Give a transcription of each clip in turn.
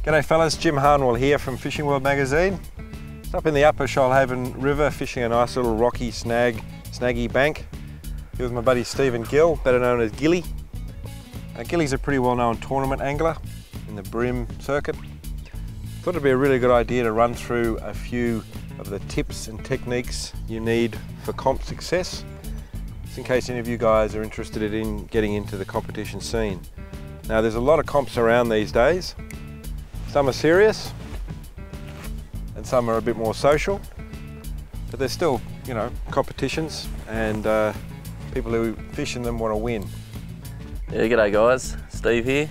G'day fellas, Jim Harnwell here from Fishing World magazine. It's up in the upper Shoalhaven River fishing a nice little rocky snaggy bank. Here with my buddy Steve Gill, better known as Gilly. Gilly's a pretty well-known tournament angler in the bream circuit. Thought it'd be a really good idea to run through a few of the tips and techniques you need for comp success, just in case any of you guys are interested in getting into the competition scene. Now there's a lot of comps around these days. Some are serious and some are a bit more social, but there's still, you know, competitions, and people who fish in them want to win. Yeah, g'day guys, Steve here.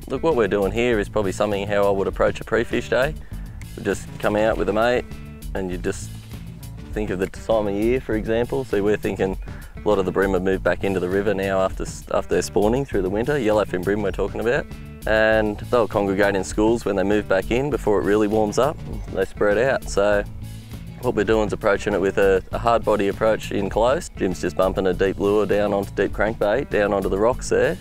Look, what we're doing here is probably something how I would approach a pre-fish day. We just come out with a mate and you just think of the time of year, for example. So we're thinking a lot of the bream have moved back into the river now after they're spawning through the winter, yellowfin bream we're talking about. And they'll congregate in schools when they move back in before it really warms up. They spread out. So what we're doing is approaching it with a hard body approach in close. Jim's just bumping a deep lure down onto deep crankbait, down onto the rocks there.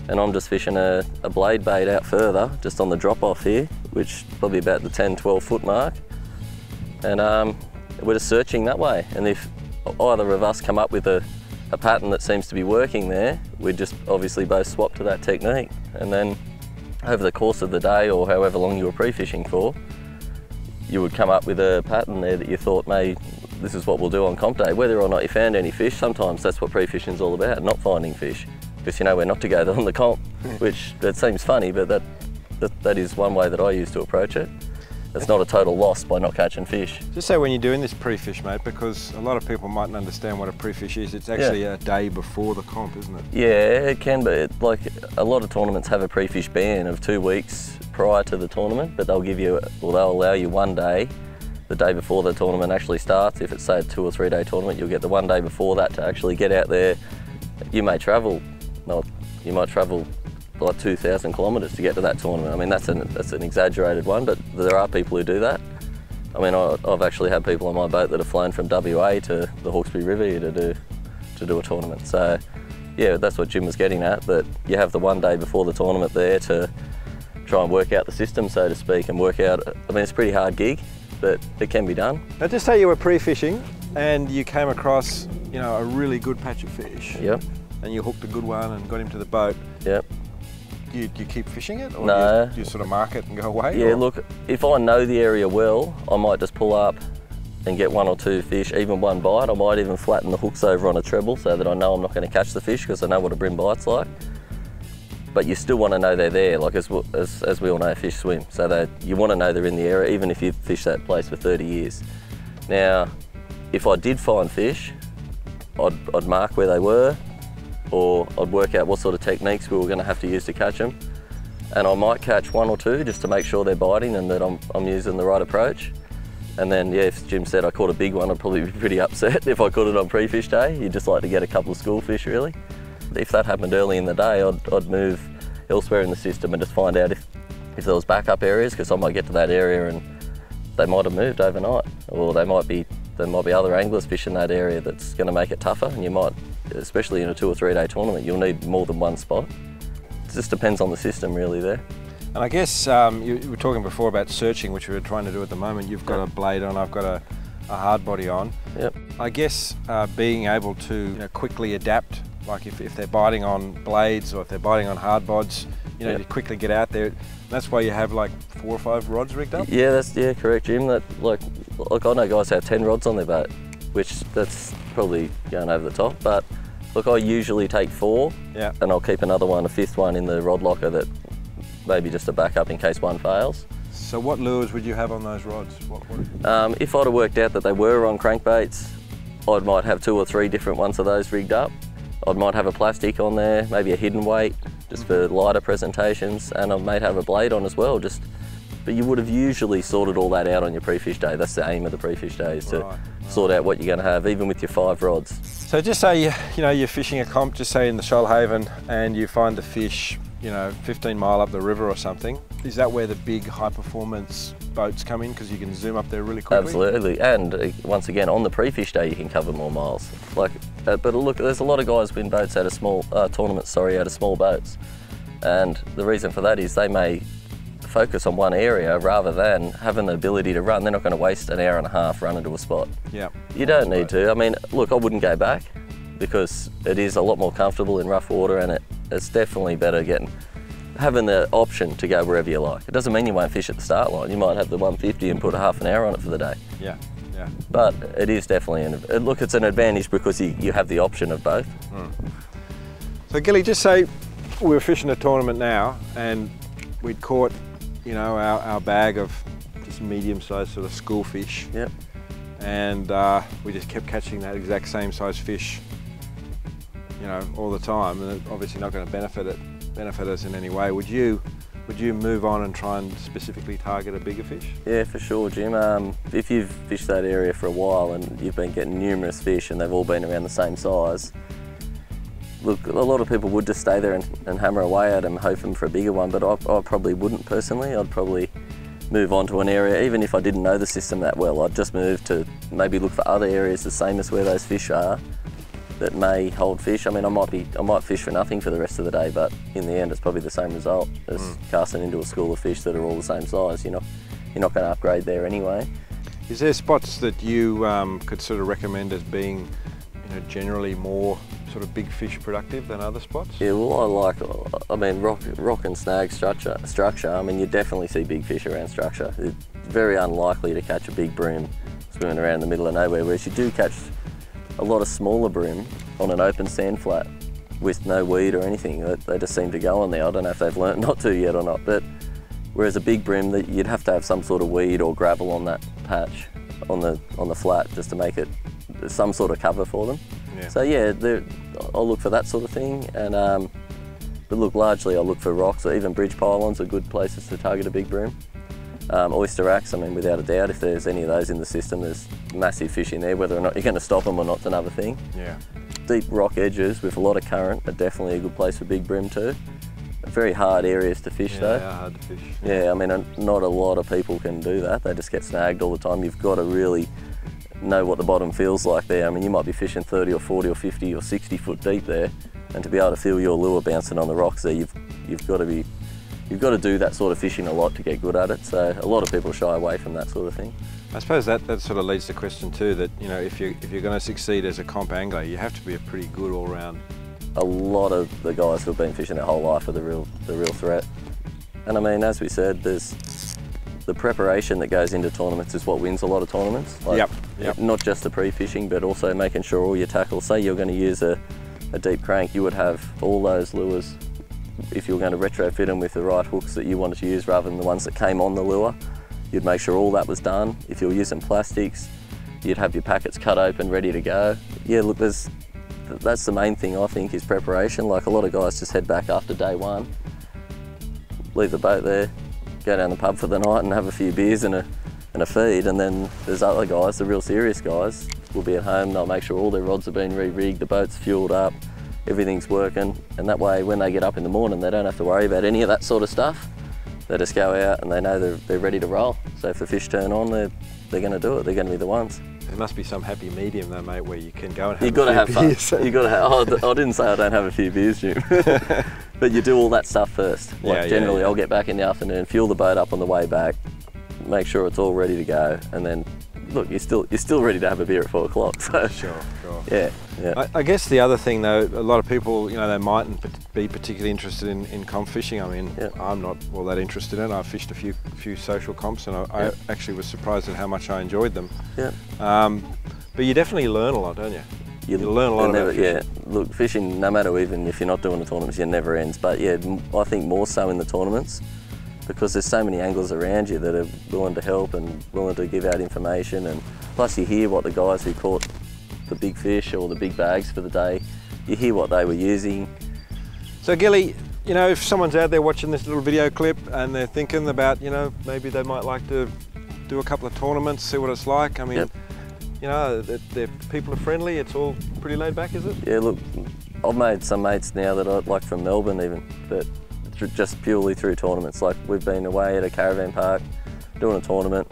And I'm just fishing a blade bait out further, just on the drop off here, which is probably about the 10-12 foot mark. And we're just searching that way. And if either of us come up with a pattern that seems to be working there, we just obviously both swap to that technique. And then over the course of the day, or however long you were pre-fishing for, you would come up with a pattern there that you thought, this is what we'll do on comp day. Whether or not you found any fish, sometimes that's what pre-fishing is all about, not finding fish. Because you know where not to go on the comp, which that seems funny, but that is one way that I use to approach it. It's not a total loss by not catching fish. Just say when you're doing this pre-fish, mate, because a lot of people mightn't understand what a pre-fish is. It's actually a day before the comp, isn't it? Yeah, it can be. Like a lot of tournaments have a pre-fish ban of 2 weeks prior to the tournament, but they'll allow you 1 day, the day before the tournament actually starts. If it's say a 2 or 3 day tournament, you'll get the 1 day before that to actually get out there. You might travel like 2,000 kilometres to get to that tournament. I mean, that's an exaggerated one, but there are people who do that. I mean, I've actually had people on my boat that have flown from WA to the Hawkesbury River here to do a tournament. So, yeah, that's what Jim was getting at, that you have the 1 day before the tournament there to try and work out the system, so to speak, and work out, I mean, it's a pretty hard gig, but it can be done. Now, just say you were pre-fishing and you came across, you know, a really good patch of fish. Yep. And you hooked a good one and got him to the boat. Yep. Do you keep fishing it, or no. do you sort of mark it and go away? Yeah, or? look, if I know the area well, I might just pull up and get 1 or 2 fish, even 1 bite. I might even flatten the hooks over on a treble so that I know I'm not going to catch the fish, because I know what a bream bite's like. But you still want to know they're there, like as we all know, fish swim. So that you want to know they're in the area, even if you've fished that place for 30 years. Now, if I did find fish, I'd mark where they were, or I'd work out what sort of techniques we were going to have to use to catch them. And I might catch 1 or 2 just to make sure they're biting and that I'm using the right approach. And then, yeah, if Jim said I caught a big one, I'd probably be pretty upset if I caught it on pre-fish day. You'd just like to get a couple of school fish, really. If that happened early in the day, I'd move elsewhere in the system and just find out if there was backup areas, because I might get to that area and they might have moved overnight, or there might be other anglers fishing that area that's going to make it tougher, and you might, especially in a 2 or 3 day tournament, you'll need more than 1 spot. It just depends on the system really there. And I guess you were talking before about searching, which we're trying to do at the moment. You've got a blade on, I've got a hard body on. Yep. I guess being able to quickly adapt, like if they're biting on blades or if they're biting on hard bods, you quickly get out there. That's why you have like 4 or 5 rods rigged up? Yeah, that's correct, Jim. That like I know guys have 10 rods on their boat, which that's probably going over the top, but look, I usually take 4, and I'll keep another one, a 5th one in the rod locker, that maybe just a backup in case one fails. So what lures would you have on those rods? If I'd have worked out that they were on crankbaits, I might have 2 or 3 different ones of those rigged up. I might have a plastic on there, maybe a hidden weight, just for lighter presentations, and I might have a blade on as well. But you would have usually sorted all that out on your pre-fish day. That's the aim of the pre-fish day, is to sort out what you're going to have, even with your 5 rods. So just say you're fishing a comp, just say in the Shoalhaven, and you find the fish, 15 mile up the river or something. Is that where the big high performance boats come in, because you can zoom up there really quickly? Absolutely, and once again, on the pre-fish day you can cover more miles. But look, there's a lot of guys win boats out of small tournaments, out of small boats, and the reason for that is they may focus on one area rather than having the ability to run. They're not going to waste an hour and a half running to a spot. Yeah. You don't need to. I mean, look, I wouldn't go back because it is a lot more comfortable in rough water, and it's definitely better having the option to go wherever you like. It doesn't mean you won't fish at the start line. You might have the 150 and put a half an hour on it for the day. Yeah, yeah. But it is definitely, look, it's an advantage because you have the option of both. So Gilly, just say we were fishing a tournament now and we'd caught, you know, our bag of just medium-sized sort of school fish. Yep. And we just kept catching that exact same size fish, you know, all the time, and it's obviously not going to benefit us in any way. Would you move on and try and specifically target a bigger fish? Yeah, for sure, Jim. If you've fished that area for a while and you've been getting numerous fish and they've all been around the same size, look, a lot of people would just stay there and hammer away at them, hoping for a bigger one, but I probably wouldn't personally. I'd probably move on to an area, even if I didn't know the system that well, I'd just move to maybe look for other areas the same as where those fish are that may hold fish. I mean, I might fish for nothing for the rest of the day, but in the end it's probably the same result as casting into a school of fish that are all the same size. You're not going to upgrade there anyway. Is there spots that you could sort of recommend as being, you know, generally more sort of big fish productive than other spots? Yeah, well, I mean, rock and snag structure, I mean, you definitely see big fish around structure. It's very unlikely to catch a big bream swimming around the middle of nowhere, whereas you do catch a lot of smaller bream on an open sand flat with no weed or anything. They just seem to go on there. I don't know if they've learnt not to yet or not, but whereas a big bream, you'd have to have some sort of weed or gravel on that patch on the flat just to make it some sort of cover for them. Yeah. So yeah, I'll look for that sort of thing, and but look, largely I'll look for rocks, or even bridge pylons are good places to target a big bream. Oyster racks, I mean, without a doubt, if there's any of those in the system, there's massive fish in there. Whether or not you're going to stop them or not's another thing. Yeah. Deep rock edges with a lot of current are definitely a good place for big bream too. Very hard areas to fish though. Yeah, hard to fish. Yeah, I mean, not a lot of people can do that. They just get snagged all the time. You've got to really know what the bottom feels like there. I mean, you might be fishing 30 or 40 or 50 or 60 foot deep there, and to be able to feel your lure bouncing on the rocks there, you've got to do that sort of fishing a lot to get good at it. So a lot of people shy away from that sort of thing. I suppose that sort of leads to the question too, that, you know, if you're going to succeed as a comp angler, you have to be a pretty good all-round. A lot of the guys who've been fishing their whole life are the real threat. And I mean, as we said, there's the preparation that goes into tournaments is what wins a lot of tournaments. Like, yep. Not just the pre-fishing, but also making sure all your tackles, say you're going to use a deep crank, you would have all those lures, if you were going to retrofit them with the right hooks that you wanted to use rather than the ones that came on the lure, you'd make sure all that was done. If you were using plastics, you'd have your packets cut open, ready to go. Yeah, look, that's the main thing I think is preparation. Like, a lot of guys just head back after day one, leave the boat there, go down the pub for the night and have a few beers and a feed, and then there's other guys, the real serious guys, will be at home, they'll make sure all their rods have been re-rigged, the boat's fueled up, everything's working, and that way when they get up in the morning they don't have to worry about any of that sort of stuff. They just go out and they know they're ready to roll. So if the fish turn on, they're going to do it, they're going to be the ones. There must be some happy medium though, mate, where you can go and have You've got to have fun. You've got to have, I didn't say I don't have a few beers, Jim. But you do all that stuff first. Like generally I'll get back in the afternoon, fuel the boat up on the way back, make sure it's all ready to go, and then look, you're still ready to have a beer at 4 o'clock. So sure. Yeah. I guess the other thing though, a lot of people, you know, they mightn't be particularly interested in comp fishing. I mean, I'm not all that interested in it. I've fished a few social comps, and I actually was surprised at how much I enjoyed them. Yeah. But you definitely learn a lot, don't you? You learn a lot about fishing. Yeah, look, fishing, no matter even if you're not doing the tournaments, it never ends. But yeah, I think more so in the tournaments, because there's so many anglers around you that are willing to help and willing to give out information, and plus you hear what the guys who caught the big fish or the big bags for the day, you hear what they were using. So Gilly, you know, if someone's out there watching this little video clip and they're thinking about, you know, maybe they might like to do a couple of tournaments, see what it's like. I mean, you know, people are friendly, it's all pretty laid back, is it? Yeah, look, I've made some mates now that I like from Melbourne even, that just purely through tournaments. Like, we've been away at a caravan park doing a tournament.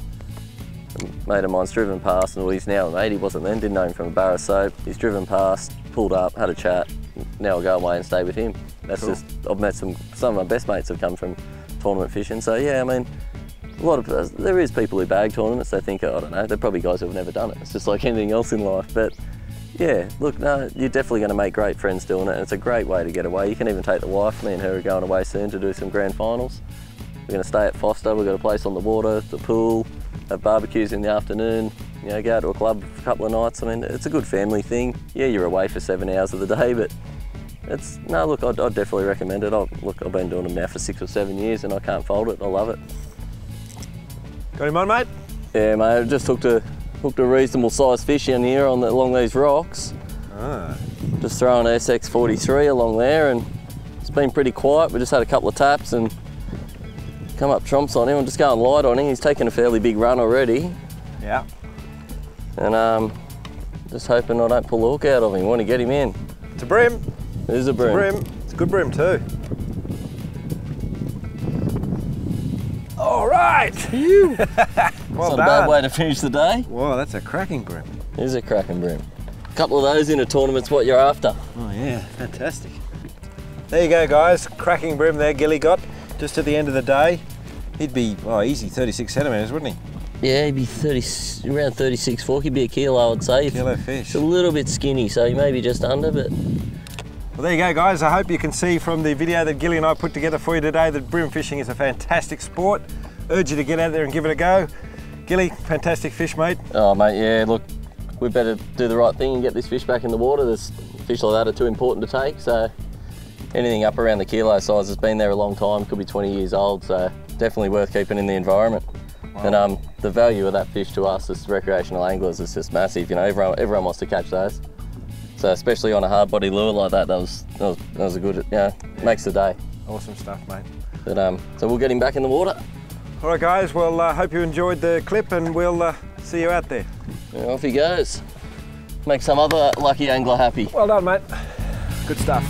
A mate of mine's driven past, and well, he's now a mate, he wasn't then, didn't know him from a bar of soap. He's driven past, pulled up, had a chat, now I'll go away and stay with him. That's cool. Just, I've met some of my best mates have come from tournament fishing. So yeah, I mean, there is people who bag tournaments. They think, oh, I don't know, they're probably guys who have never done it. It's just like anything else in life. But yeah, look, no, you're definitely going to make great friends doing it. And it's a great way to get away. You can even take the wife. Me and her are going away soon to do some grand finals. We're going to stay at Foster. We've got a place on the water, the pool, have barbecues in the afternoon. You know, go to a club for a couple of nights. I mean, it's a good family thing. Yeah, you're away for 7 hours of the day, but look, I'd definitely recommend it. Look, I've been doing them now for 6 or 7 years and I can't fault it. I love it. Got him on, mate? Yeah, mate, I just hooked a reasonable sized fish in here along these rocks. Ah. Just throwing SX43 along there, and it's been pretty quiet. We just had a couple of taps and come up trumps on him. I'm just going light on him. He's taken a fairly big run already. Yeah. And just hoping I don't pull the hook out of him. Want to get him in. It's a bream. It is a bream. It's a bream. It's a good bream too. All right. Well It's not done. a bad way to finish the day. Wow, that's a cracking bream. It is a cracking bream. A couple of those in a tournament's what you're after. Oh yeah, fantastic. There you go, guys. Cracking bream there Gilly got just at the end of the day. He'd be, easy 36 centimetres, wouldn't he? Yeah, he'd be around 36, 40, he'd be a kilo, I'd say. Kilo fish. It's a little bit skinny, so he may be just under, but... Well, there you go, guys. I hope you can see from the video that Gilly and I put together for you today that bream fishing is a fantastic sport. Urge you to get out there and give it a go. Gilly, fantastic fish, mate. Oh, mate, yeah, look, we better do the right thing and get this fish back in the water. There's fish like that are too important to take, so anything up around the kilo size has been there a long time, could be 20 years old, so definitely worth keeping in the environment. Wow. And the value of that fish to us as recreational anglers is just massive. You know, everyone wants to catch those. So especially on a hard body lure like that, that was a good, makes the day. Awesome stuff, mate. But, so we'll get him back in the water. All right, guys. Well, hope you enjoyed the clip, and we'll see you out there. And off he goes. Make some other lucky angler happy. Well done, mate. Good stuff.